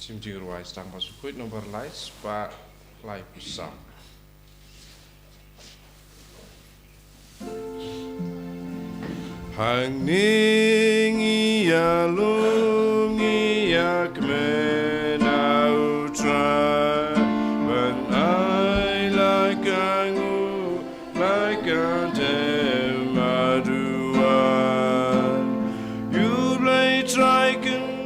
Jimjiruai Sdang Bakhuid nomor Lait Pak Lai Pusam. Hang Ning-ïa Lung-ïa Kmena Utra When I like Angu like a dem aduan You play triken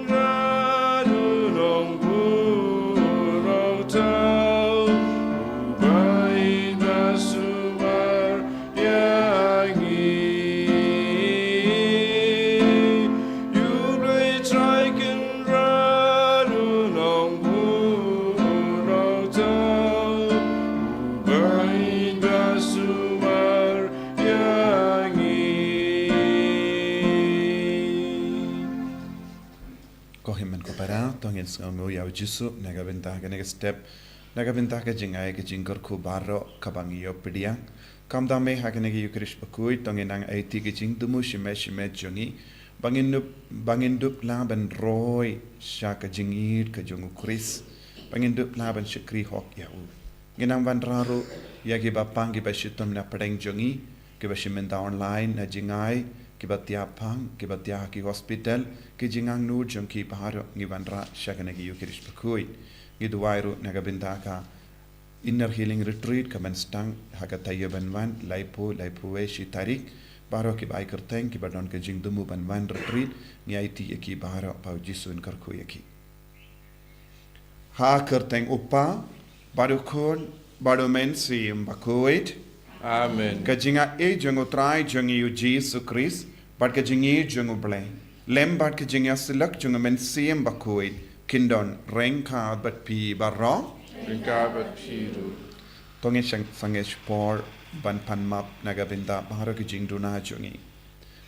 Sngi Jisu nagabintah ke step nagabintah ke jingai ke jingkor ku baro kabangiyo pidiang kam dame hakene ke Ïukharist Bakhuid tongenang aiti ke jing tumu shime jongi bangindup laban roy sha ke jingir ke jongu Ïukharist bangindup laban shikri hok ya u ginang ban raru ya ke bapang ke bashitum na pedeng jongi ke bashimenta online na jingai kibatia pang kibatia ki hospital ki jingang nu jong ki paharo ngivandra shakane ki Ïukharist Bakhuid giduairu nagabintaka inner healing retreat kaman Sdang haga Taïew banwan laipu shi tarik baro ki bai kerteng ki badon ke jing dumu banwan retreat ni IT ki baro pau Jisu in karku yaki ha kerteng upa baro kon baro mensi Bakhuid Amen. Kajinga jong utrai jong Jisu Christ, but kajingi jong ublay. Lem but kajinga silak jong men siem Bakhuid, kindon renka but pi barro. Renka but piru. Tongi sangesh por ban panmap nagabinda baharo kajing duna jongi.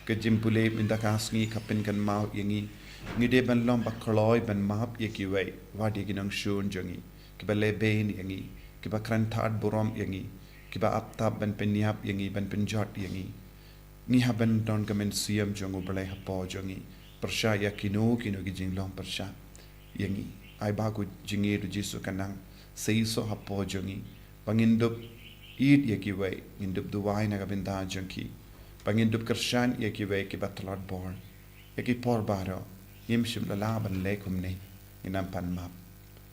Kajimpule mintakasngi kapin kan mau yangi. Ngide ban lom bakloi ban map yekiway, wadi ginang shun jongi. Kibale bain yangi, kibakrantad burom yangi. Kiba aptab ban penyap yangi ban penjot yangi ni haban don gamen siam jongu belai hapo jongi persya yakino kino gijing long persya yangi ai bagu jingi du Jisu kanang seiso hapo jongi pangindup id yakiway indup duwai na gabinda jongi pangindup kersyan yakiway kibatlot bor yaki por baro yimshim lalaban lekumne inam panmap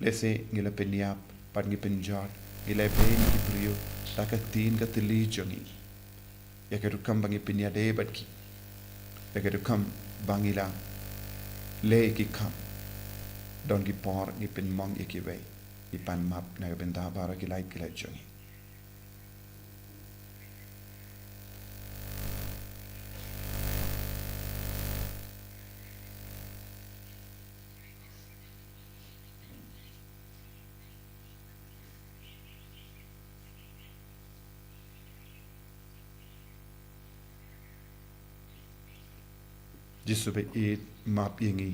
lese ngila penyap pangi penjot ngila pen kipriyo takatin ka tili jongi yakerukam bangi pinya de batki yakerukam bangila le ki kam don ki por ni pin mong ikiwe ipan map na benta bara ki light jongi Jisu be it map yangi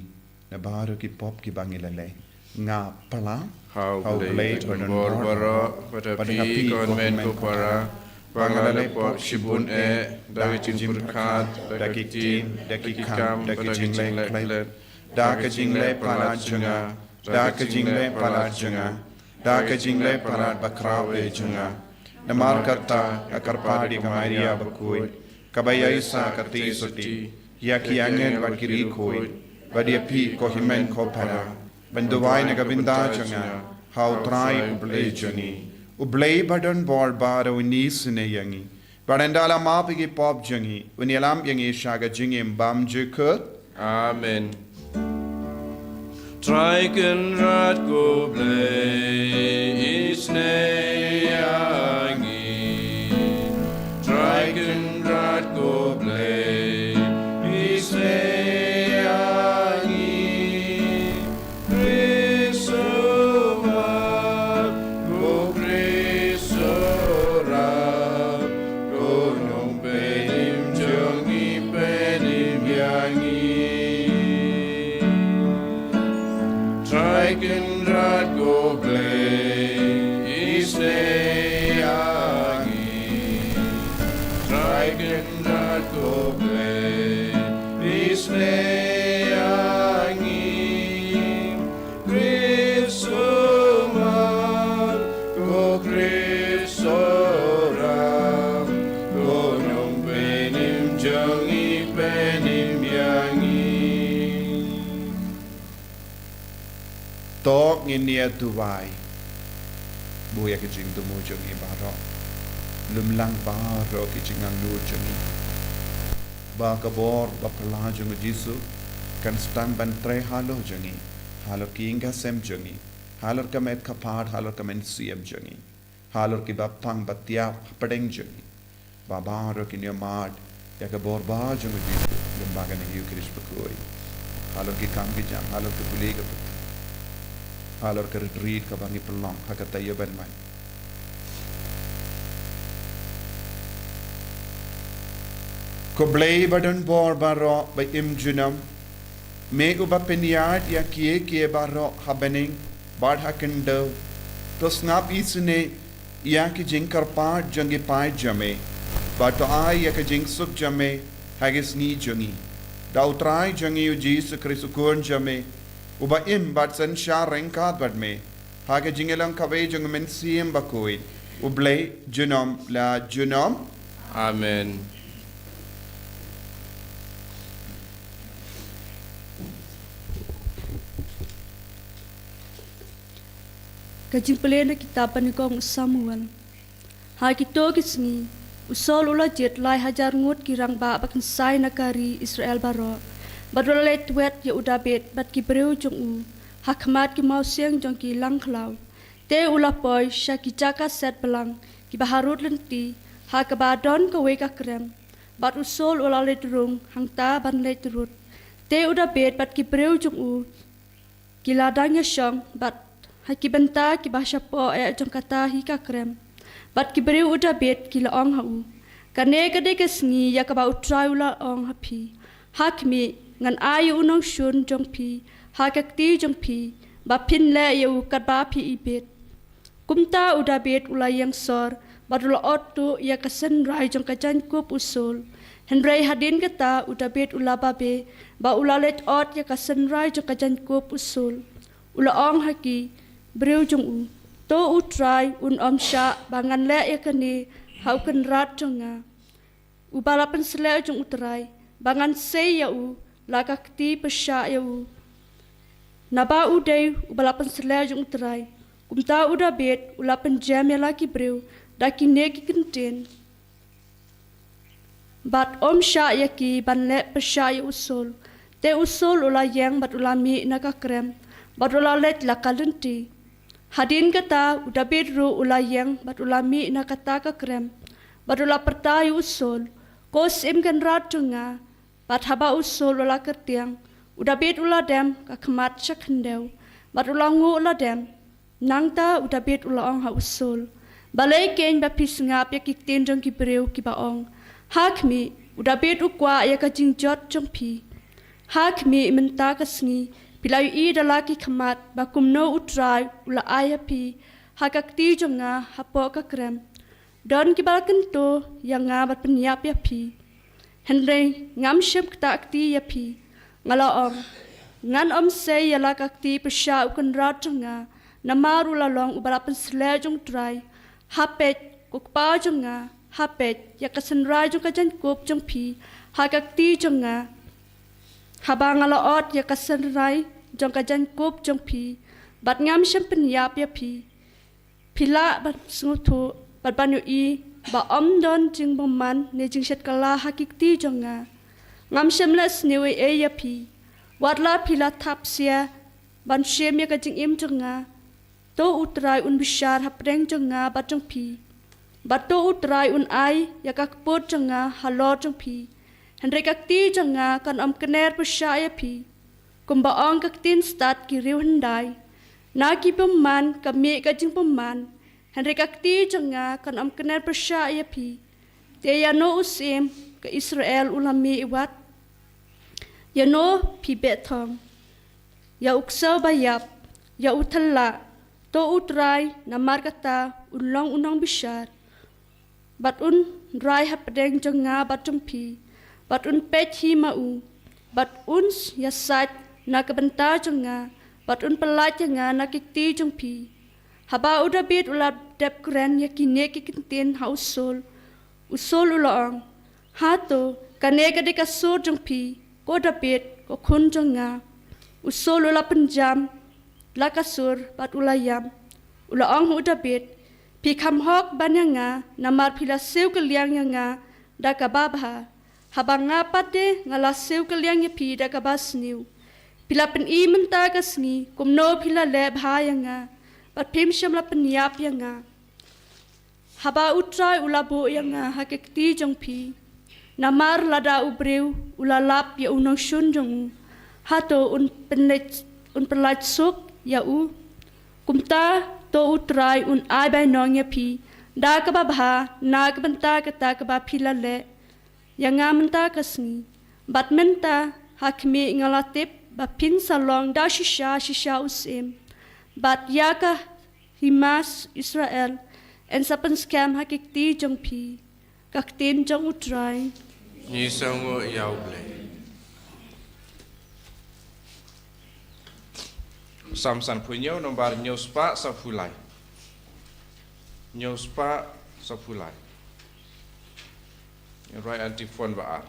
na baro ki pop ki bangilale nga pala how blade on borbara padapi konven ko para bangalale pop shibun dagi jimburkhat dagi tim dagi kam dagi jingle dagi jingle pala junga dagi jingle pala junga dagi jingle pala bakrawe junga namar kata akarpadi kamaria Bakhuid kabaya isa kati suti Yaki angen bakiri koi, badia pi kohimen kopara, benduwai nagabinda jonga, how try ublay jongi, ublay badon bor baro unisune yangi, barandala mapigi pop jongi, unialam yangi shaga jingim bam jukut. Amen. Triken rat go blay, isne yangi, triken rat go blay. Sngi tok nginia tuwai buya ke jing tu mo jongi baro lumlang baro ke jingang lu jongi ba kabor ba pala jongi Jisu kan Sdang ban tre halo jongi halor ki inga sem jongi halor kamet kapad halor kamen siam jongi halor ki bapang batia padeng jongi ba baro ki niamad ya kabor ba jongi Jisu lembaga ne Ïukharist Bakhuid halor ki kam ki jam halor ki buli ka halor ka retreat ka bangi pelong ha ka Taïew ban mai ko blei badan bor baro ba im junam me uba peniat ya kie baro habening bad hakendo to snap isune ya ki jinkar pa jangi pai jame ba to ai ya ka jing suk jame hagis ni jangi da utrai jangi u Jisu Christ kun jame uba im bat san sha renkat bad me haga jingelang kawe jang men siem Bakhuid ublei junam la junam Amen. Kajing pelena kita panikong Samuel. Ha kito kisngi usol ula jet lai hajar ngut kirang ba bakan sai nakari Israel baro. Badul let wet ya udabet bat ki breu jong u. Hakmat ki mau siang jong ki lang klau. Te ula poi syaki jaka set belang ki baharut lenti ha ka badon ka weka krem. Bat usol ula let rung hang ta ban let rut. Te udabet bat ki breu jong u. Ki ladangnya syong bat Haki benta ki bahasa po jong kata hika krem. Bat ki beri uda bet ki laong hau. Kane kade kesngi ya ka ba utrai ula ong hapi. Hakmi ngan ayu unong shun jong pi. Hakak ti jong pi. Ba pin le yu kat ba pi ibet. Kumta uda bet ula yang sor. Bat ula otu ya kasen rai jong kajan kup usul. Henry hadin kata uda bet ula babe. Ba ula let ot ya kasen rai jong kajan kup usul. Ula ong haki. Breu jong u to utrai un sha bangan le yakani hau kan rat jonga u balapan sele jong utrai bangan se ya u lakakti pesha ya u naba u dei u balapan sele jong utrai kumta uda bet ulapan jam ya laki breu daki neki kinten bat sha yaki ban le pesha ya usul te usul ula yang bat ulami nakakrem bat ula let lakalenti Hadin kata udah bedru ulayang bat ulami na kata ka krem bat ula pertai usul kos imkan ratunga bat haba usul ula kertiang udah bed ula dem ka kemat sakhendeu bat ula ngu ula dem nangta udah bed ula ong ha usul balai ken ba pisngap ya kikten jong ki breu ki baong hakmi udah bed ukwa ya ka jingjot jong pi hakmi menta ka sngi Pilai I dalaki kemat bakum no utrai ula ayapi hakakti jonga hapo ka krem don kibalakan to yang ngabat penyiap ya pi Henry ngam syem kta akti ya pi ngalaom ngan se ya lakakti pesha ukun rat jonga namaru lalong ubalapan sele jong trai hapet kukpa jonga hapet ya kasenrai jong kajan kup jong pi hakakti jonga Habang alaot ya kasenrai jong kajan kup jong pi bat ngam syem penyap ya pi pila bat sungutu bat banyu I ba don jing boman ne jing shet kala hakikti jonga ngam syem la snewe ya pi watla pila tapsia ban syem ya kajing im jonga to utrai un bishar hapreng jonga bat jong pi bat to utrai un ai ya kakpot jonga halo jong pi Henry kakti jonga kan kener persya pi. Kumba ong kaktin stat ki riu hendai. Na ki peman kami kajing peman. Henry kakti jonga kan kener persya pi. Te ya no usim ke Israel ulami iwat. Ya no pi betong. Ya uksa bayap. Ya utala. To utrai namar kata ulong unong bishar. Bat un rai hapadeng jonga batung pi. Bat un pet hi mau, bat un yasat na kebenta jonga, bat un pelat jonga na kikti jong pi. Haba udah bit ulat dep keren ya kine kikintin ha usul ulaong. Hato kane kade kasur jong pi, ko udah bit ko kun jonga. Usul ulat penjam, lakasur bat ulayam ula ong hu David pi kham hok banyanga namar phila seu kaliang yanga dakababha habanga pate ngala seu kaliang ya pi dakabasniu pila pen I menta kasni kumno pila le bhayanga bat phim shamla penyap yanga haba utrai ulabo yanga hakekti jongpi namar lada ubreu ulalap ya unong shun jong hato un penlait suk ya u kumta to utrai un ai bai nong ya pi da ka ba bha na ka banta ka ta ka ba phila le yanga menta kasni bat menta hakmi ngalatip ba pin salong da shisha usim bat yaka himas Israel en sapan scam hakikti jong pi kaktin jong utrai Ni sango yau ble. Samsan punyo nombar nyospa sapulai. Nyospa sapulai. Right antifon baar.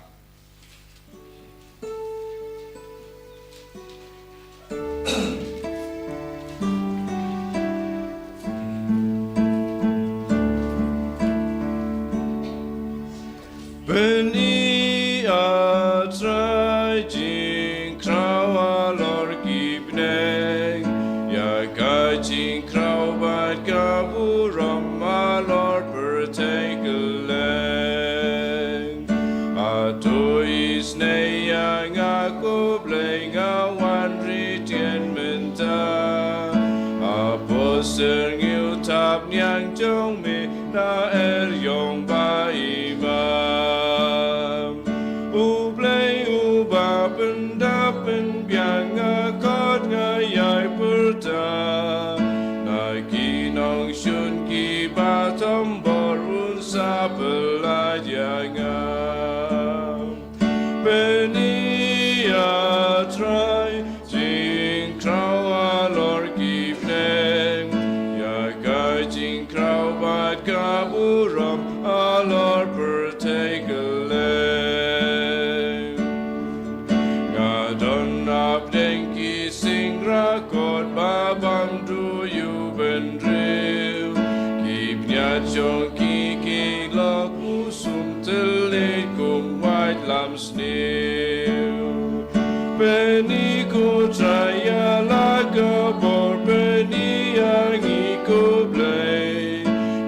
Beni atrai jing krawa lor kibneng ya ka jing krawa kaburam malor pertekeleng atoi snei yang aku bleng awan ritien menta aposer ngiu tap nyang jong me na yong bai ba Pendapen biang akad ngayai perda Nagi nong shun ki batam borun sapela jangam Beni atrai jing krau alor ki pneng Ya kai jing krau bat kaburam alor pertekeleng Abdenki sing rakot babam du you bendriu Keep nyachong ki lok usum telit kum white lam snew Beni ko traya laga bor beni yangi ko blay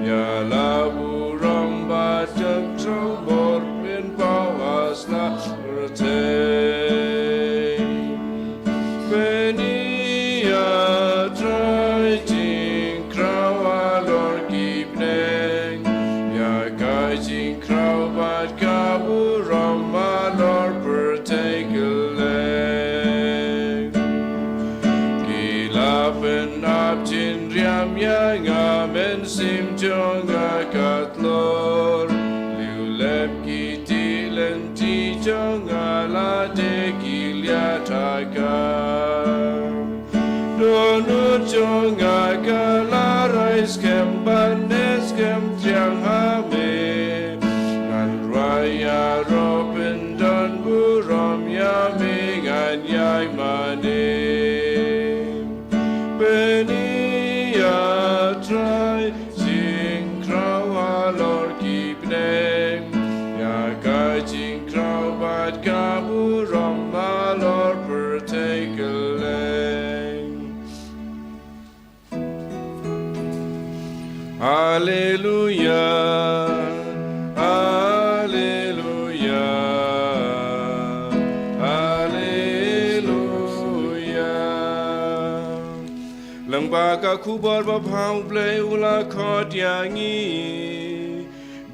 Ya labu rambat jang trau bor bin pawas la rete Yang amen sim jong akatlor liu lep ki ti len ti jong ala de kilya taka donu jong akala rais kem bandes kem tiang hame ngan raya robin don burom ya me ngan yai mane try jing crow alor keep name ya ka jing crow bat kaburam alor pertekeleng Hallelujah Baka kubar babhau blay ula khot yangi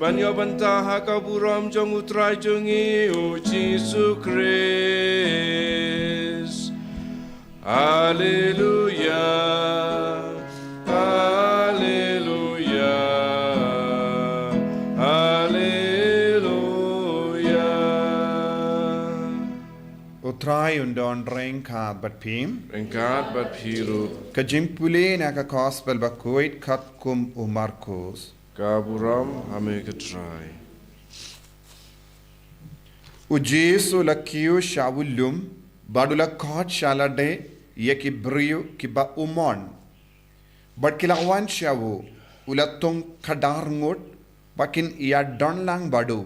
Banyo banta hakaburam jong utrai jongi o Jisu Christ Hallelujah Hallelujah Hallelujah Utrai undon rengkat bat pim Rengkat bat piru Kajimpule na ka gospel Bakhuid kat kum Marcos Kaburam hame ketrai U Jisu lakiu shawulum badula khot shalade ia ki brio ki ba umon but kilawan shawu ulatong kadar ngot bakin ia don lang badu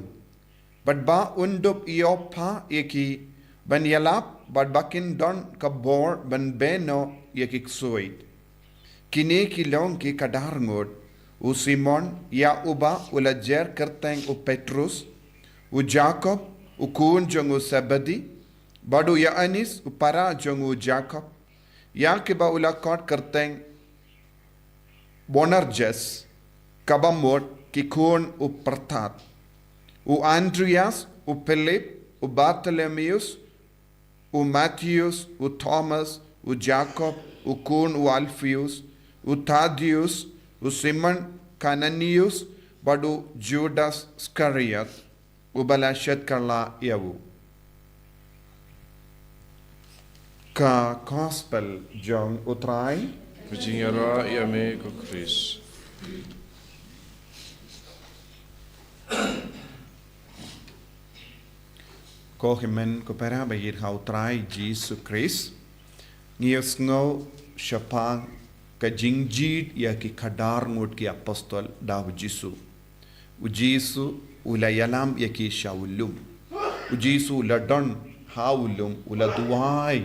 but ba undup iopa iki ban yalap but bakin don kabor ban beno iki ksuit kini kilong ki kadar ngot u Simon ya uba ulajer kerteng u Petrus u Jacob u kun jong u Sebedi badu ya anis u para jong u Jacob ya ke ba ulakot kerteng Bonerges kabamot ki kun u Pertat u Andreas u Philip u Bartholomeus u Matthews u Thomas u Jacob u kun u Alphaeus u Thaddeus u Simon Cananius badu Judas Iscariot u balashet karla yawu ka gospel jong utrai Vijingara yame ko Chris. ko himen ko pera bayir ha utrai Jisu Christ ngios ngo shapang ka jingjid ya ki kadar ngut ki apostol daw Jisu u Jisu ula yalam ya ki shawlum u Jisu ladon haulum ula duai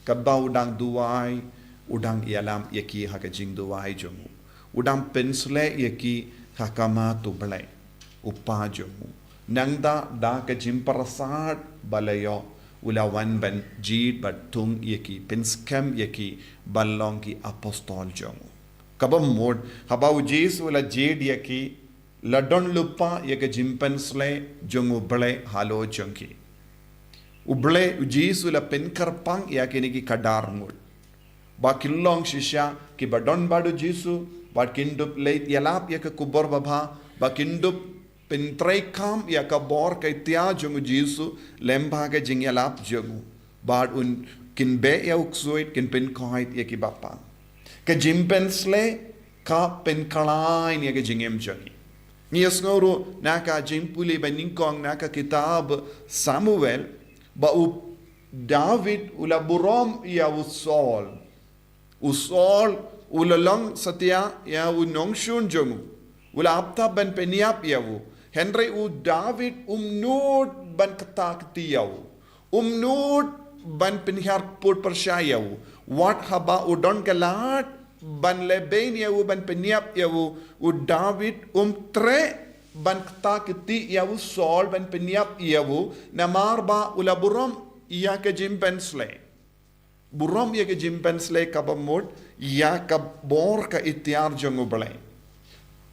kabau dang duai udang yalam ya ki haka jing duai jomu udang pensle ya ki hakama tu balai upa jomu nangda da ka jimparasat balayo ulawan ban jid batung yaki pinskam yaki ballong ki apostol jongu kabam mod habau Jisu la jid yaki ladon lupa yaka jimpensle jongu bale halo jonki uble Jisu la pinkarpang yaki ni ki kadar mod ba killong shisha ki badon badu Jisu ba kindup Lait-ïa yaka kubor baba ba kindup Pintray kam ya ka bor kay tiya jungu Jisu lemba ka jing yalap jungu bad un kin be ya uksuit kin pin kahit ya ki bapa ka jimpensle ka pin kalain ya ka jingem jungi ngiyas ngoro naka jimpuli ba ningkong naka kitab Samuel ba u David ula burom ya usol ulalang satya ya unongshun jungu ula apta ban peniap ya Henry u David umnod ban katak tiyaw umnod ban pinhar put persyayaw wat haba udon galat ban leben yaw ban peniap yaw u David tre ban katak ti yaw sol ban peniap yaw namar ba ulaburom iya ka jimpensle burom iya ka jimpensle kabamod iya ka bor ka itiar jangu balay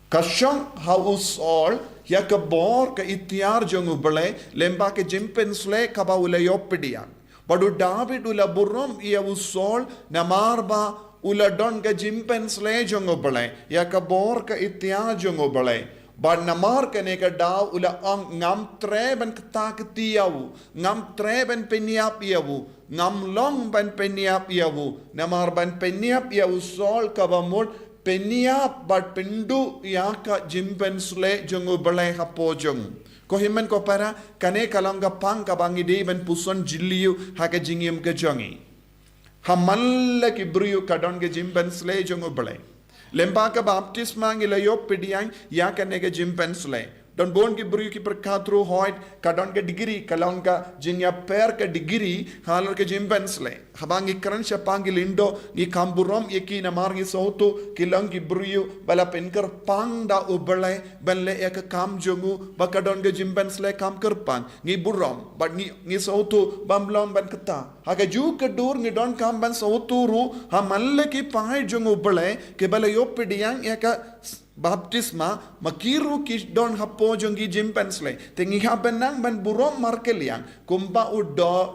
Kasyang hausol ya ka bor ka itiar jongu bale lemba ke jimpensle ka ba ula yopidian badu David ula burom ya usol namarba ula don ka jimpensle jongu bale ya ka bor ka itiar jongu bale bad namar ka ne ka daw ula ang ngam tre ban katak tiyaw ngam tre ban peniap yaw ngam long ban peniap yaw namar ban peniap yaw sol ka ba mod Peniap bat pindu yaka jimpensle jongu balai hapo jong. Ko himen ko para kane kalanga pang kabangi de ben puson jiliu haka jingim ke jongi. Hamalla ki briu kadon ke jimpensle jongu balai. Lemba ka baptisma ngila yo pidiang yaka nega jimpensle. Don bon ki briu ki perkatru hoit kadon ke digiri kalanga jingya per ke digiri halar ke jimpensle. Habangi kran siya panggil indo ni kamburom yaki na margi soto kilang ki briu bala penkar pang da ubalay banle ya ka kam jongu bakadon ga jimpensle kam kerpang ni burom but ni soto bamblom ban kata haga ju ka dur ni don kam ban soto ru ha malle ki pai jongu ubalay ke bala yopidiyang ya ka baptisma makiru ki don hapo jongi jimpensle tengi ha benang ban burom markeliang kumpa u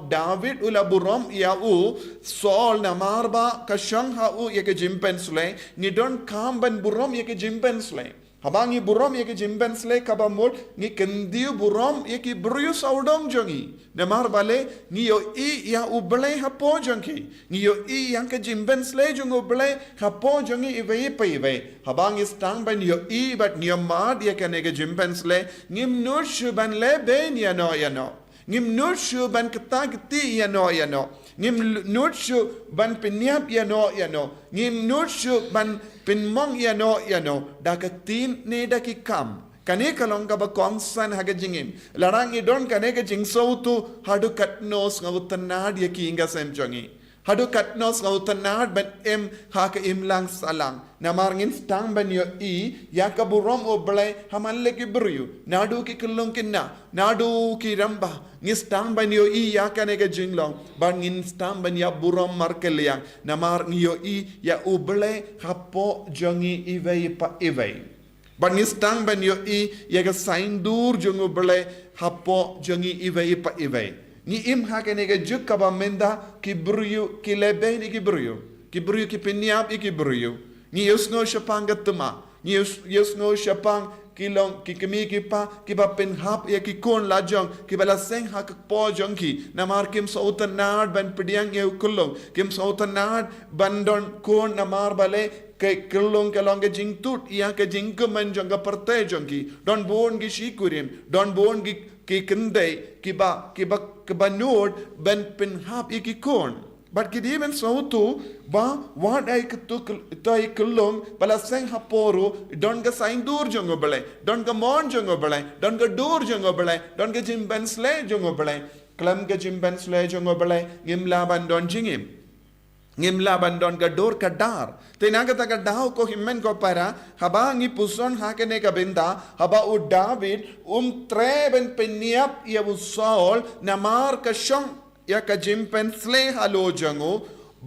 David ula burom ya u Saul namarba kasyang hau yake jimpensle ni don kamban burom yake jimpensle habangi burom yake jimpensle kabamol ni kendiu burom yake briu saudong jongi namarba le ni yo I ya uble hapo jongi ni yo I yang ke jimpensle jong uble hapo jongi ive ive habangi stang ban yo I bat ni mad yake nege jimpensle ngim nush ban le ben ya no ngim nurshu ban ketagti yano ngim nurshu ban penyap yano ngim nurshu ban penmong yano dakatin ne dakikam kane kalong ka bakong san haga jingim larang idon kane ka jingso tu hadu katnos ngautanad yakinga semjongi hadu katnos ngautanad ban haka imlang salang namarngin stang ban yo yakaburom oblay hamalle ki bryu nadu ki kulung kinna nadu ki ramba ngistang ban yo yakane ka jinglong ban ngin stang ban ya burom markeliang namar yo ya oblay hapo jongi ivei ban ngistang ban yo yaga sain dur jongo oblay hapo jongi ivei ni im hakane ka juk kaba menda ki bryu ki lebe ni ki bryu ki penyap ki bryu ni yusno shapang gatma ni yusno shapang kilong ki kemi ki pa ki ba pen hap ya ki kon la jong ki bala seng hak po jong ki namar kim sautan nad ban pediang ye kulong kim sautan nad bandon kon namar bale ke kulong kalong ke jing tut ya ke jing kuman jong ga parte jong ki don bon ki shikurim don bon ki kendai ki ba nod ban pen hap ya ki kon but ki even sautu ba what I tai kulong bala seng haporo don ga sain dur jongo bale don ga mon jongo bale don ga dur jongo bale don ga jimban sle jongo bale klam ga jimban sle jongo bale ngimla ban don jingim ngimla ban don ga dor ka dar tenaga ta ga daw ko himmen ko para haba ngi puson hakene ka benda haba u David treben peniap ya usol namar ka shong ya ka jimpen sle halo jango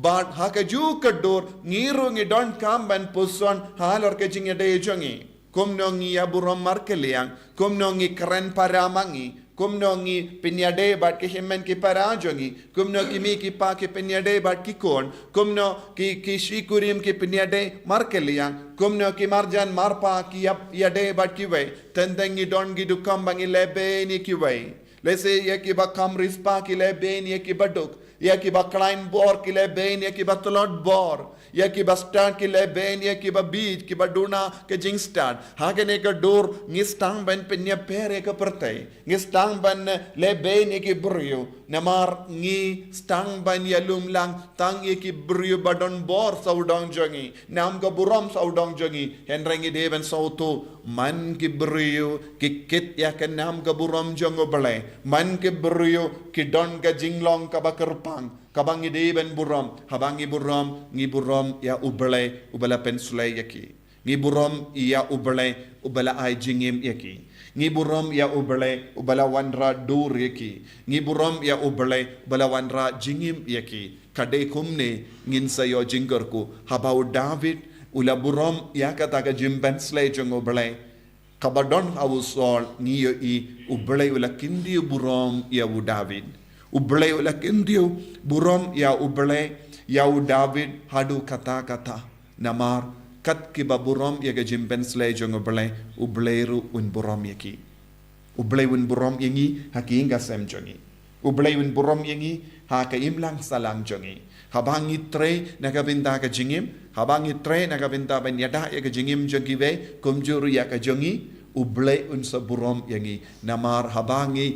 but haka ju kador ngiru ngi don kam ban puson halor ke jingya de jangi kumno ngi ya burom markeliang kumno ngi keren paramangi kumno ngi pinyade bat ke himmen ki parajongi kumno ki mi ki pa ke pinyade bat ki kon kumno ki shikurim ki pinyade markeliang kumno ki marjan marpa ki yade bat ki we tendengi don gi du kambangi lebe ni ki we Lese ya ki ba kam rispa ki le ben ya ki ba duk ya ki ba klein bor ki le ben ya ki ba tolot bor ya ki ba start ki le ben ya ki ba beach ki ba duna ke jing start hagene ka dor ngistang ban penya pere ka pertai ngistang ban le ben ya ki bryo namar ngi stang ban ya lumlang tang ya ki bryo badon bor saudong jongi nam ka buram saudong jongi henrengi deven sautu man ki bryo ki kit ya ka nam ka buram jongo balai man ke bryo ki don ka jinglong ka bakerpang kabangi deben buram habangi buram ngi buram ya ubala pensulai yaki ngi buram ya ubala ai jingim yaki ngi buram ya ubala wanra dur yaki ngi buram ya ubala wanra jingim yaki kade kumne ngin sayo jinggerku habau David ula buram ya kata ka jimben slay jong kabadon awusol niyo ublay ula kindiyo burom ya u David ublay ula kindiyo burom ya David hadu kata namar kat kiba burom ya gajimpen slay jong ublayru un burom yaki ublay un burom yangi haki inga sem jongi ublay un burom yangi haka imlang salang jongi habangi tre nagabinda ka jingim habangi tre nagabinda ban yada ya ka jingim jogiwe kumjuru ya ka jongi ublay un sa burom yangi namar habangi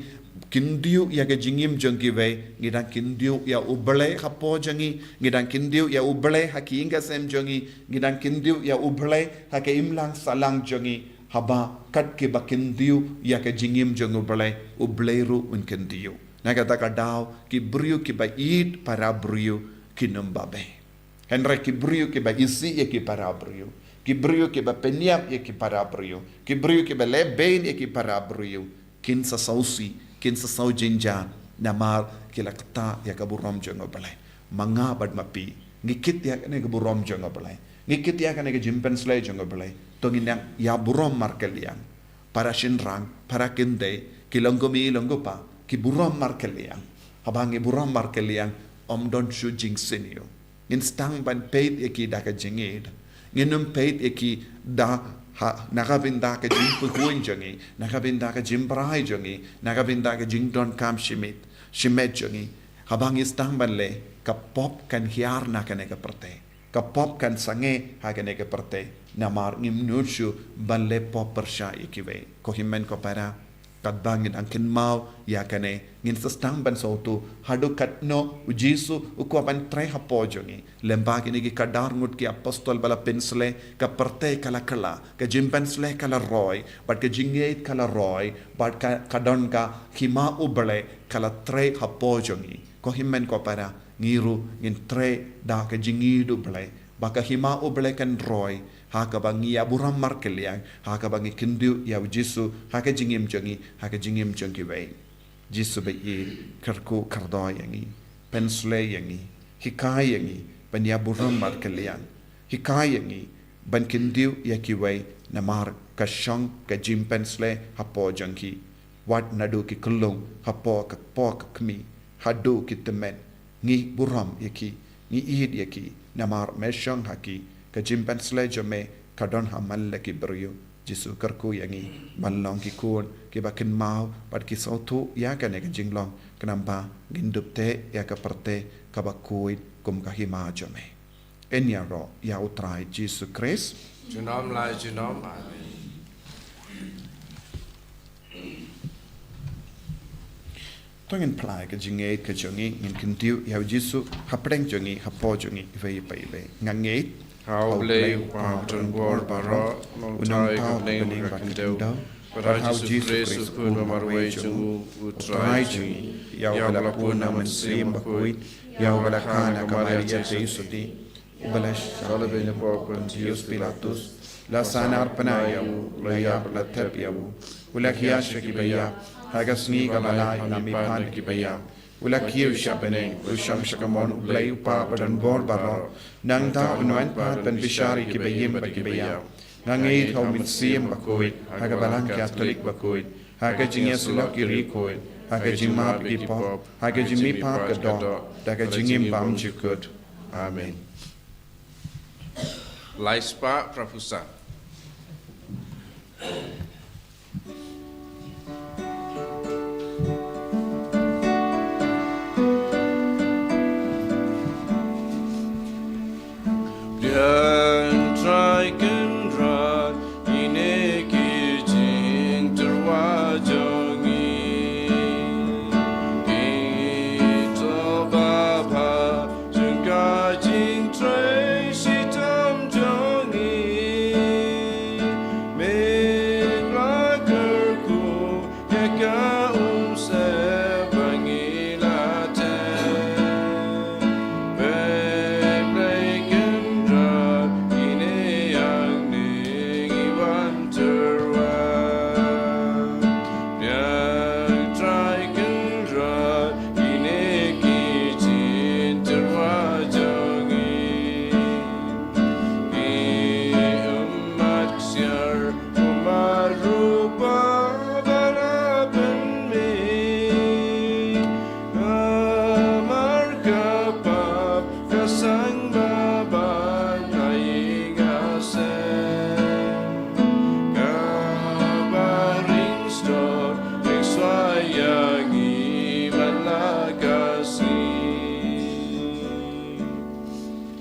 kindiu ya ka jingim jogiwe ngidang kindiu ya ublay hapo jongi ngidang kindiu ya ublay haki inga sem jongi ngidang kindiu ya ublay haka imlang salang jongi haba kat ke bakindiu ya ka jingim jong ublayru un kindiu nagata ka daw ki brio ki ba it para brio kinumbabe henry ki brio ki ba isi ya ki para brio ki brio ki ba peniap ya ki para brio ki brio ki ba leben ya ki para brio kin sa sausi kin sa saujinja namar kilakta ya ka burom jong manga bad mapi ngikit ya ne ka burom jong ngikit ya ne ka jimpen slay jong tongin ya burom markeliang para shinrang para kinde kilonggomi longgopa ki buram markeliang habangi buram markeliang om don shu jing senio ngin stang ban peit eki da ka jinged nginum peit eki da nakabinda ka jing puhuin jongi nakabinda ka jimbrai jongi nakabinda ka jing don kam shimet jongi habangi stang ban le ka pop kan hiar na ka ne ka perte ka pop kan sange ha ka ne ka perte namar ngim nurshu ban le pop persha ekiwe ko himmen ko para kat bangin angkin mau ya kane ngin Sdang ban sautu hadu kat no u Jisu u ko ban tre hapo jongi lemba kini ki kadar ngut ki apostol bala pensle ka parte kala kala ka jimpensle kala roy but ka jingeit kala roy but ka kadon ka hima ubale kala tre hapo jongi ko himmen ko para ngiru ngin tre da ka jingidu bale baka hima ubale kan roy haka bangi ya buram markeliang haka bangi kindu ya Jisu haka jingim jongi wei Jisu be karku kardo yangi pensle yangi hikai yangi ban ya buram markeliang hikai yangi ban kindu ya ki wei namar ka shong ka jim pensle hapo jongi wat nadu ki kulung hapo ka pok kmi hadu ki temen ngi buram yaki ngi id yaki namar meshong haki ka jimpan slejome kadon hamal ki brio Jisu karku yangi malong ki kun ki bakin mau pat ki sautu ya kane ka jinglong kenamba gindup te ya ka parte ka Bakhuid kum ka hima jome enya ro ya utrai Jisu Christ Junom lai junom amen. Tongin plai ka jingeit ka jongi ngin kintiu ya Jisu hapreng jongi hapo jongi vei pai ve ngangeit How blay pa ton bor baro long tai ka bleng ka kindeu. Para Jisu Christ kun marway jungu utrai jungi. ya wala puna muslim Bakhuid ya wala kana ka Maria Jisu di ubalash Sala benya pa Pontius Pilatus la sanar panayawu la ya la tabiyawu wala kiyash ki baya hagasni ka malay na mipan ki baya wala kiyo shabane usham shakamon blay pa badan bor baro nang ta unwan pa ban bishari ki bayim ba ki baya nangait haw min siem Bakhuid hagabalang Catholic Bakhuid hagajingya sulok ki rikoid hagajimap ki pop hagajimi pa ka do dagajingim bam jukut amen. Laispa Prapusa. Dan try kendra ini kijing terwajongi kita bapa jengka jing tray sitam jongi meklakerku yaka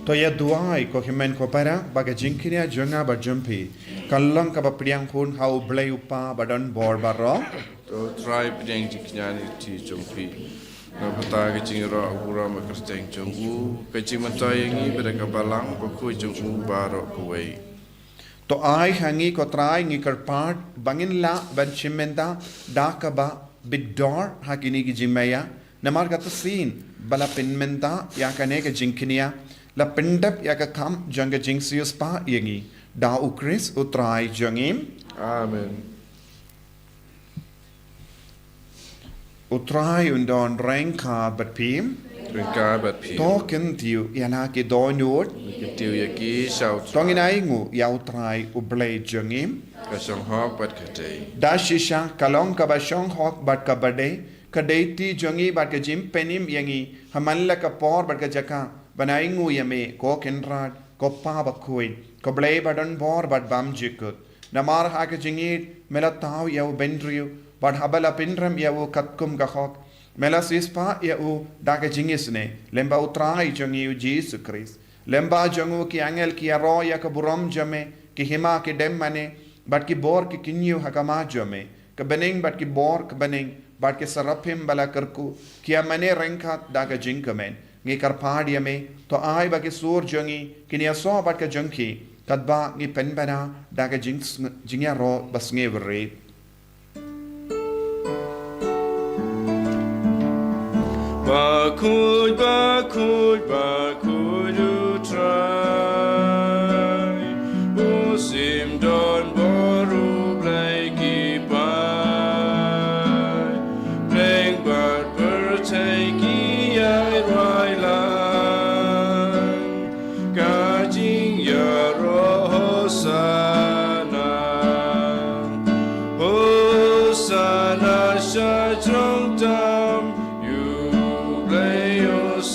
To ya duai ko himen ko para baga jingkiria jonga ba jumpi kallang ka ba priang hun hau blay upa badon bor baro to try pideng jiknyani ti jompi na pata ke jingra ura ma kristeng jongu ke jimata yangi beda ka balang Bakhuid jongu baro kuwei to ai hangi ko trai ngi karpat bangin la ban chimenda da ka ba bidor hakini gi jimaya namar ka sin bala pinmenta ya kane ka jingkinia la pendap ya ka kam janga jingsius pa yangi da ukris utrai jangim amen utrai undon rengka bat pim Rinka bat pi token tiu yana ke donut tiu yaki sau tongin aingu ya utrai ublay jangim ka song hok bat kate da shisha kalong ka ba shong hok bat ka bade kadeti jangi bat ka jim penim yangi hamalla ka por bat ka jaka banaingu yame ko kenrad ko pa Bakhuid ko blay badon bor bad bam jikut namar ha ka jingit mela taw yaw bendriu bad habala pinram yaw katkum ga hok mela sispa yaw da ka jingisne lemba utrai jangi Jisu Christ lemba jangu ki angel ki aro ya ka buram jame ki hima ki dem mane bad ki bor ki kinyu hakama jame kebening bat ki bor kebening bat ki sarapim bala kerku kia mane rengkat daga jingkamen ngi karpad yame to ai ba ki sur jongi kini aso bat ka jongki kadba ngi penbana daga jingya ro bas nge wre Bakhuid, Bakhuid, Bakhuid utrai Usim don boru bleki bai Pleng bat berteki ai railan Kajing ya roh Hosana Hosana syajrong tam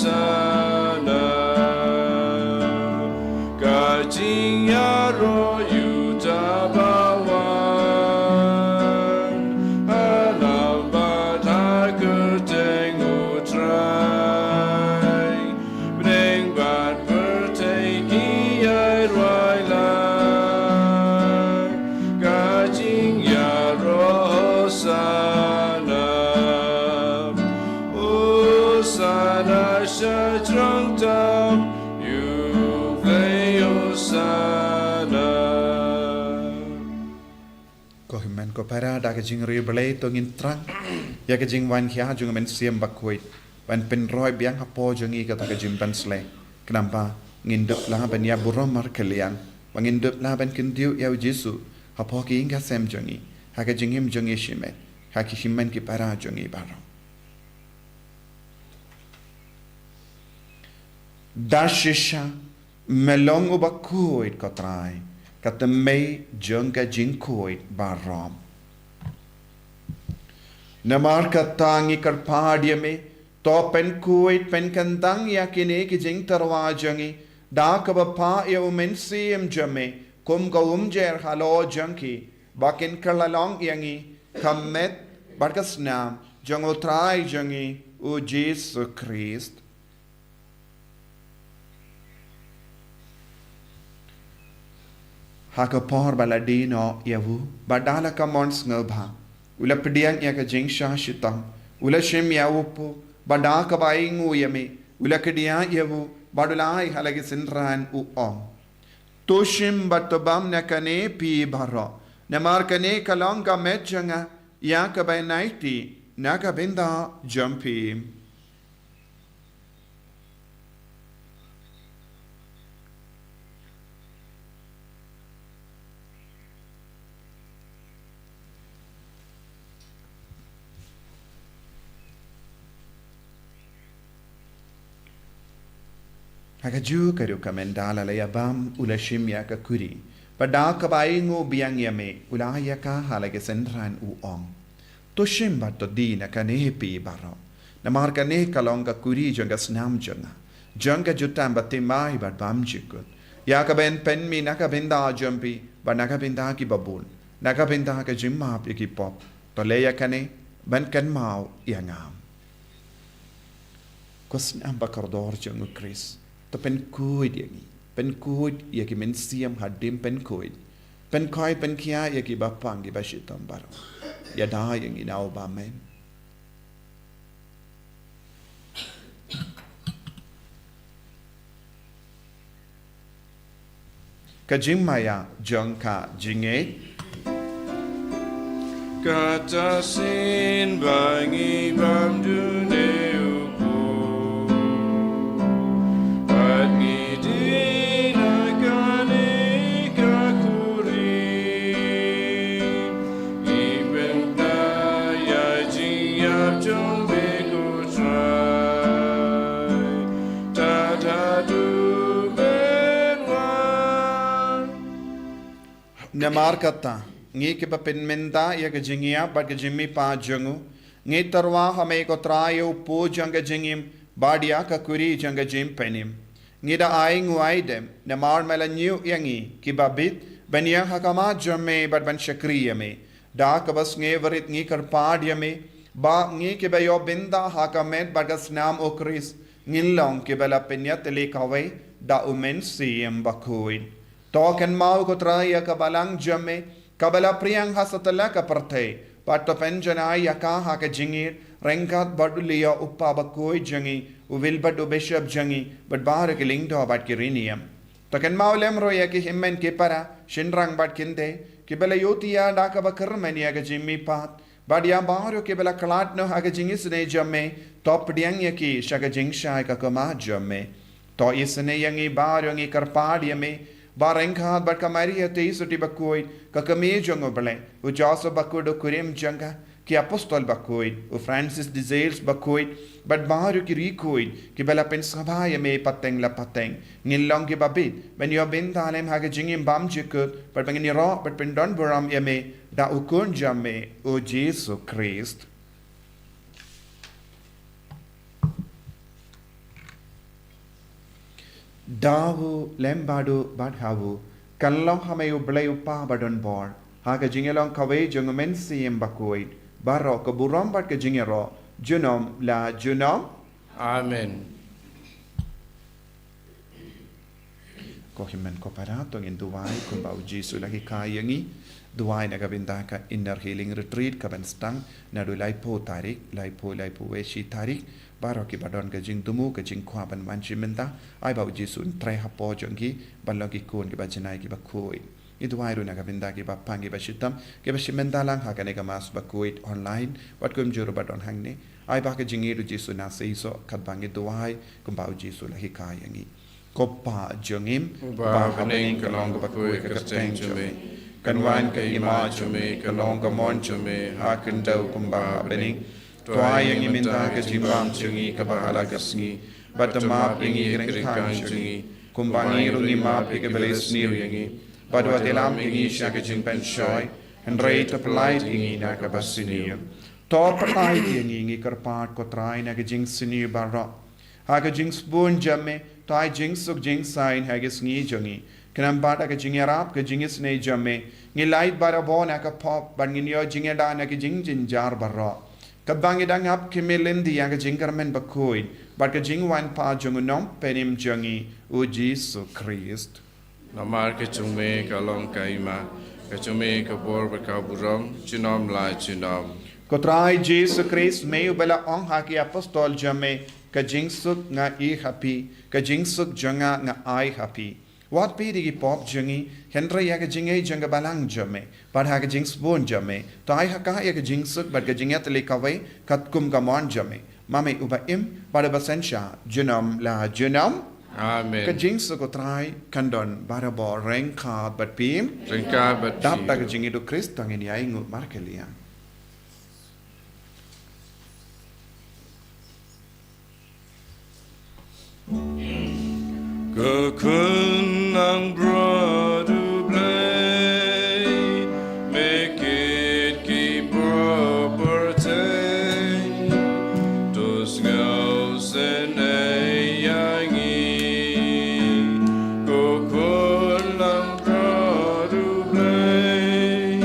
Sana Kajing yaro yutabawan Alam bata kerteng utrai Bneng bat berteki ai railan Kajing yaro sana Sana syajrong tam Yuvleyo sana ko himen ko para daga jing ri belai to ngin trang ya ka jing wan khia jung men siam Bakhuid ban pen roi biang hapo jongi ka daga jing ban sle kenapa ngin dep la ban ya burom mar kalian wangin dep la ban kin diu ya Jisu hapo ki inga sem jongi ha ka jing him jongi shime ha ki himen ki para jongi baro Dashisha melongo Bakhuid kotrai katemei jonga jinkoid barom namar katangi karpadiame to pen kuid pen kantang yakine ki jing tarwa jangi da kabapa ya umensim jame kum gaumjer halo janki bakin kalalong yangi kammet barkasnam jangotrai jangi u Ïukharist Hakapor baladino yavu badala ka mons ngabha ula pediang ya ka jingsha shitang ula shim yawupu badaka baingu yame ula kedia yavu badulai halagi sinran u om toshim batobam nakane pi baro namar kane kalanga mechanga ya ka bainaiti naka binda jumpi Hakaju karu kamendala la yabam ulashim ya ka kuri pada ka baingo biang yame ulaya ka halage sendran u ong toshim bato dina ka ne pi baro namar ka ne kalong ka kuri jonga snam jonga jutam batimai bat bam jikut ya ka ben pen mi naka benda jumpi ba naka benda ki babul naka benda ka jimma pi ki pop to le ya kane ban kan mau yangam kosnam bakardor jonga Ïukharist to pen kuid yaki men siam hadim pen kuid pen kia yaki bapang ki bashitam baro ya da yang inau ba men kajimaya jongka jinge Kata sin bangi bam duneu Namar kata ngi ke pen menda ya ke jingia ba ke jimmi pa jangu ngi tarwa hame ko trayo po janga jingim badia ka kuri janga jim penim ngi da aingu aidem namar melanyu yangi ki babit bania hakama jamme bat ban shakriya me da ka bas ngi varit ngi karpad yame ba ngi ke bayo binda hakamet bagas nam Ïukharist ngilong ke bala penyat le kawai da umen siem Bakhuid Token mau ko traya ka balang jame kabala priyang hasatala ka partay But the penjanai yaka haka jingir, Renkat badulia uppa Bakhuid jangi, Uvilbat u bishop jangi, but barakiling to about Kirinium. Takan maulem royaki himmen kipara, Shinrang bat kinte, Kibela yotia dakaba kermaniaga jimmy pat, Badia baru kibela kalatno haga jingis jamme, top diangyaki shaga jingshai kakama jamme. To isane yangi bar yangi karpadiame, Barengha but Kamaria Taisuti Bakhuid, Kakame Jongobele, which also Bakhuid Kurim Janga, Ki Apostol Bakhuid, U Francis Desales Bakhuid, but Baru Kirikuid, Kibela Pensabaya me Pateng la Pateng, Nilongi Babit, when you have been Talem Hagajingim Bam Jikut, but when you raw, but Pendon Buram Yame, Da Ukun Jame, O Jisu Christ. Dahu lembadu badhavu kalong hamayu blayu pa badon bor haga jingelong kawe jung mensi Bakhuid baro kaburam bad ka jingero junom la junom Amen. ko himen ko parato ngin duwai kun bau Jisu lagi kayangi duwai na gabinda ka inner healing retreat ka ben Sdang na du lai po tarik lai po weshi tarik baro ki badon ka jing tumu ka jing kwa ban manchi menta ai bau Jisu tre hapo jongi ballogi kun ki bajanai ki Bakhuid iduai ru na gabinda ki bapangi bashitam ki bashimenta lang ha ka ne ka mas Bakhuid online wat kum juru badon hangne ai ba ka jingi ru Jisu na seiso kat bangi duwai kum bau Jisu lagi kayangi Kopa jongim Ba bening kalong Bakhuid ka steng jume, Kanwan ka ima jume, kalong ka mon jume, hakin daw kumba bening, Tuay ang iminda ka jimbang jungi ka bahala ka sngi, Batamap ingi ringkang jungi, Kumbangi rungi mapi ka belis niru yangi, Badwa tilam ingi siya ka jingpen shoy, Henry tapalay ingi na ka basiniyo. To patay ingi karpat ko try na ka jing siniyo barok, Haga jing spoon jamme, Tai jing suk jing sign hagis ngi jongi. Kanam bata ka jing arab ka jingis ne jamme. Ngi light bara bon aka pop ban ngi yo jing da na ka jing jin jar barra. Ka bangi dang up ki melindi aka jing karmen Bakhuid. But ka jing wan pa jongu nom penim jongi u Jisu Christ. Namar ka chume kalong ka ima, Ka chume ka bor ka buram, Chinom la chinom. Kotrai Jisu Christ meu bela ong haki apostol jamme. Ka jingsuk nga I happy, ka jingsuk janga nga I happy. Wat pi digi pop jangi, Henry ya ka jingay janga balang jame, but ha ka jings bon jame, tai ha ka ya ka jingsuk, but ka jingat li kaway, kat kum ka mon jame. Mame uba im, bada basensya, junam la junam. Amen. Ka jingsuk ko try, kandon, bada bo, rengka, but pim, Ringka bat dap ta ka jingi do Kristang ini ay ngut markelian. Kekunang bradu blay, make it keep property. Tos gaus en ayangi. Kekunang bradu blay,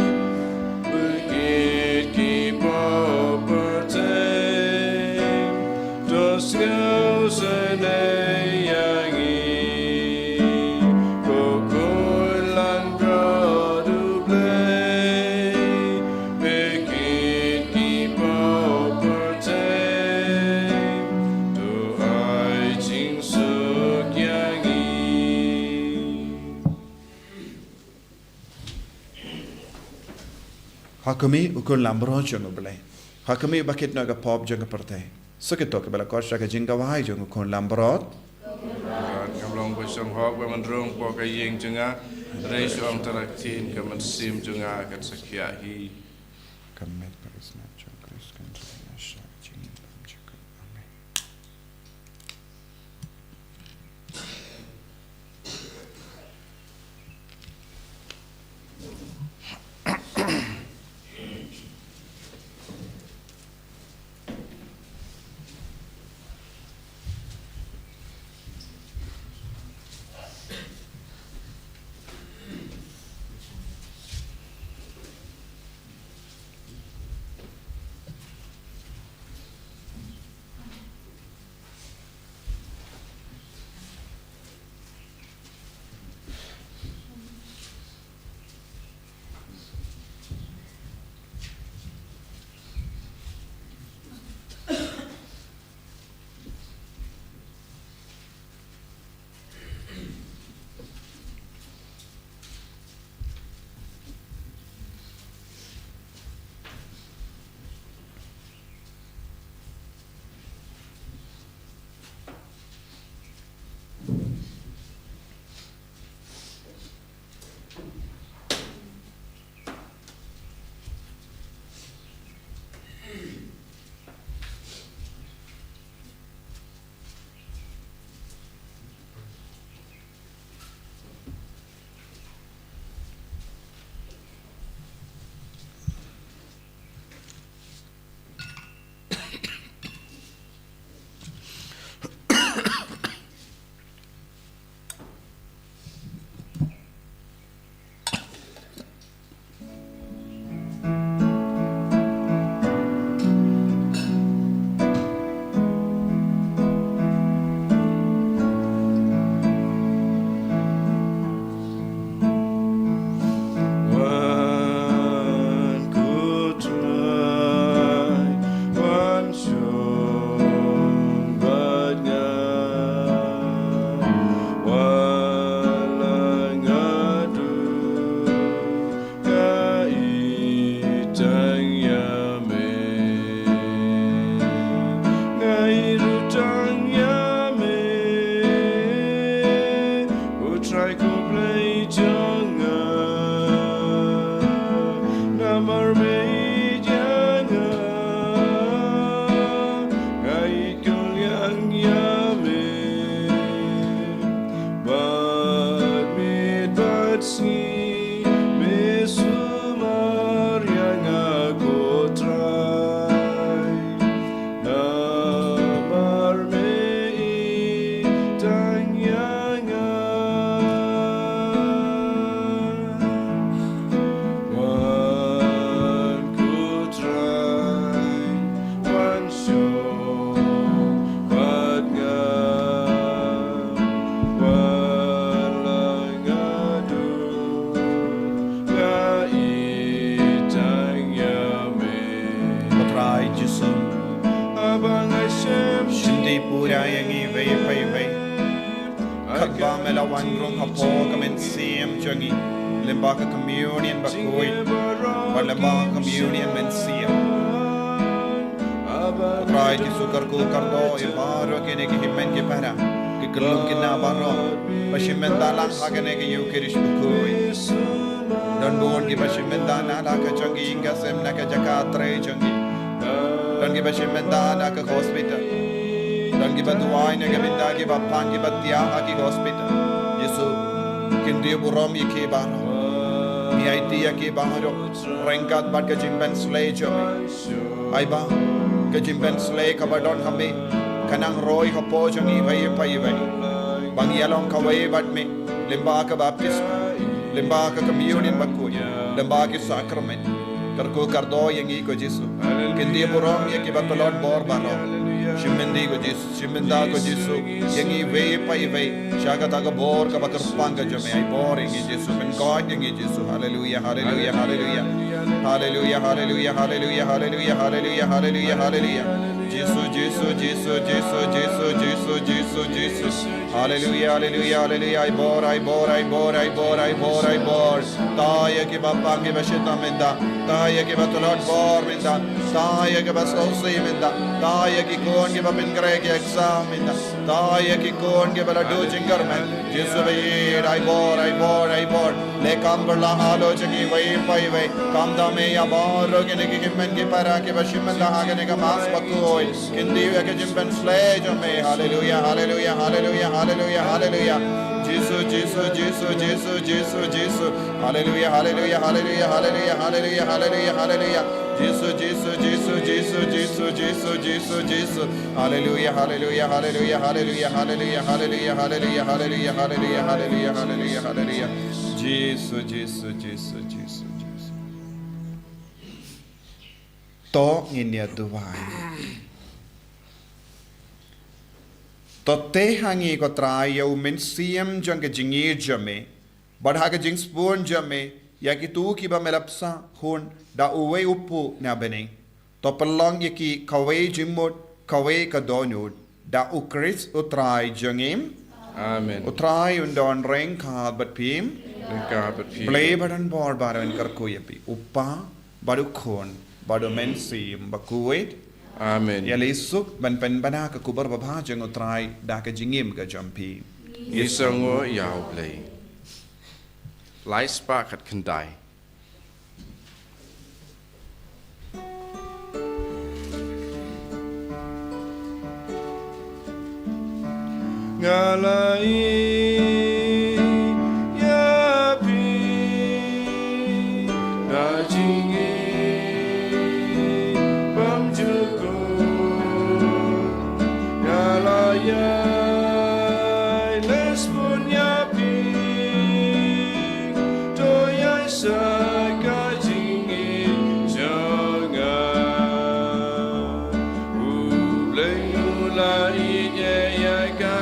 make it keep property. Tos gaus en ayangi. Hakumi ukun lambro jongo bele. Hakumi bakit naga pop jongo perte. Sakito ke bela kosha ka jinga wahai jongo ukun lambrot. Kamlong ko siyang hawak ba man rong po kaying junga, Ray siyang taraktin ka man sim junga kat sakyahi. Kamet parisna jongo kriskan jongo sha jingi bam jiko. Amen. Jisu Shindi pura yangi vei pai vei Khatba melawan rong hapo kamen siem jangi Lembaga communion Bakhuid Lembaga communion men siem Try Jisu karku kardo Ibaro kene ki himmen ki para Ki kerlum ki nabaro Bashimen dalang hagane ki Ïukharist Bakhuid Dan buon ki bashimen dana ka jangi Inga sem na ka jakatre jangi Dan ki bashimen dana ka hospital Dan ki baduai na ka binda ki bapan ki batia ki hospital Jisu Kindriya burom ki baro Mi idea ki baro Rengkat bad ka jimben slay jami Aiba ka jimben slay ka badon kami Kanang roy ka po jangi vai pai vai Bang yalong ka vai bad me Limba ka baptism Limba ka communion Bakhuid Limba ki sacrament Karku kardo yangi ko Jisu Kindriya burom ki batolon bor baro Shimendi ko Jisu Shimenda ko Jisu yangi vai pai vai Shagata ka bor ka bakarpang ka jame ay bor yangi Jisu men God yangi Jisu hallelujah hallelujah hallelujah hallelujah hallelujah hallelujah hallelujah hallelujah hallelujah hallelujah Jisu Jisu Jisu Jisu Jisu Jisu Jisu Jisu hallelujah hallelujah hallelujah ay bor ay bor ay bor ay bor ay bor ay bor Taya ki bapang ki bashita menda Taya ki batulot bor menda Taya ki basosi menda Taya ki kon ki bapingre ki exam menda Taya ki kon ki bala do jingar men Jisu bayir ay bor ay bor ay bor Le kamberla halo chagi vai pai vai Kamda me ya bor gene ki himmen ki para ki bashimen la hagane ka mas Bakhuid Kindi ya ki jimben slay jame hallelujah hallelujah hallelujah hallelujah hallelujah Jisu Jisu Jisu Jisu Jisu Jisu hallelujah hallelujah hallelujah hallelujah hallelujah hallelujah hallelujah Jisu Jisu Jisu Jisu Jisu Jisu Jisu Jisu hallelujah hallelujah hallelujah hallelujah hallelujah hallelujah hallelujah hallelujah hallelujah hallelujah hallelujah hallelujah Jisu Jisu Jisu Jisu Jisu To nginia duwai Tote hangi ko Taïew men siem jang ke jingir jame badha ke jing spoon jame ya ki tu ki ba melapsa hun da uwe upu na bene to pelong ye ki kawe jimut kawe ka donut da Ïukharist utrai jangim Amen utrai undon reng khat bat pim Lengkap berpihak play badan bor baran karku yapi uppa badu khon badu men sim Bakhuid Amen Ya lesuk ban pen bana ka kubar babha jang utrai da ka jingim ka jampi Isango yau play Lai spark at kendai Ngalai ya pi na jingi bam juko ngalai les pun ya pi to ya sa ka jingi janga u blei ulai ya ka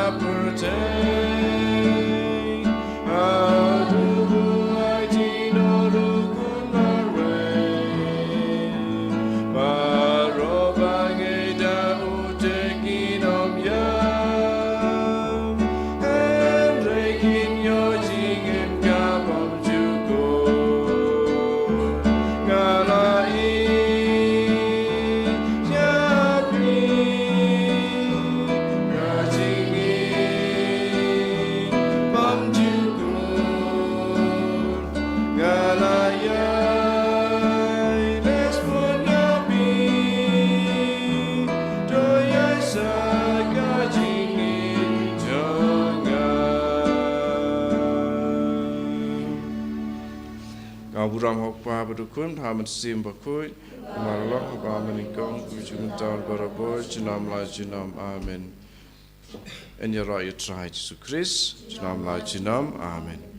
Buram hokpa berukun hamat sim Bakhuid malok hokpa meningkong ujung baraboy jinam la jinam amen. En je raya try Ïukharist jinam la jinam amen.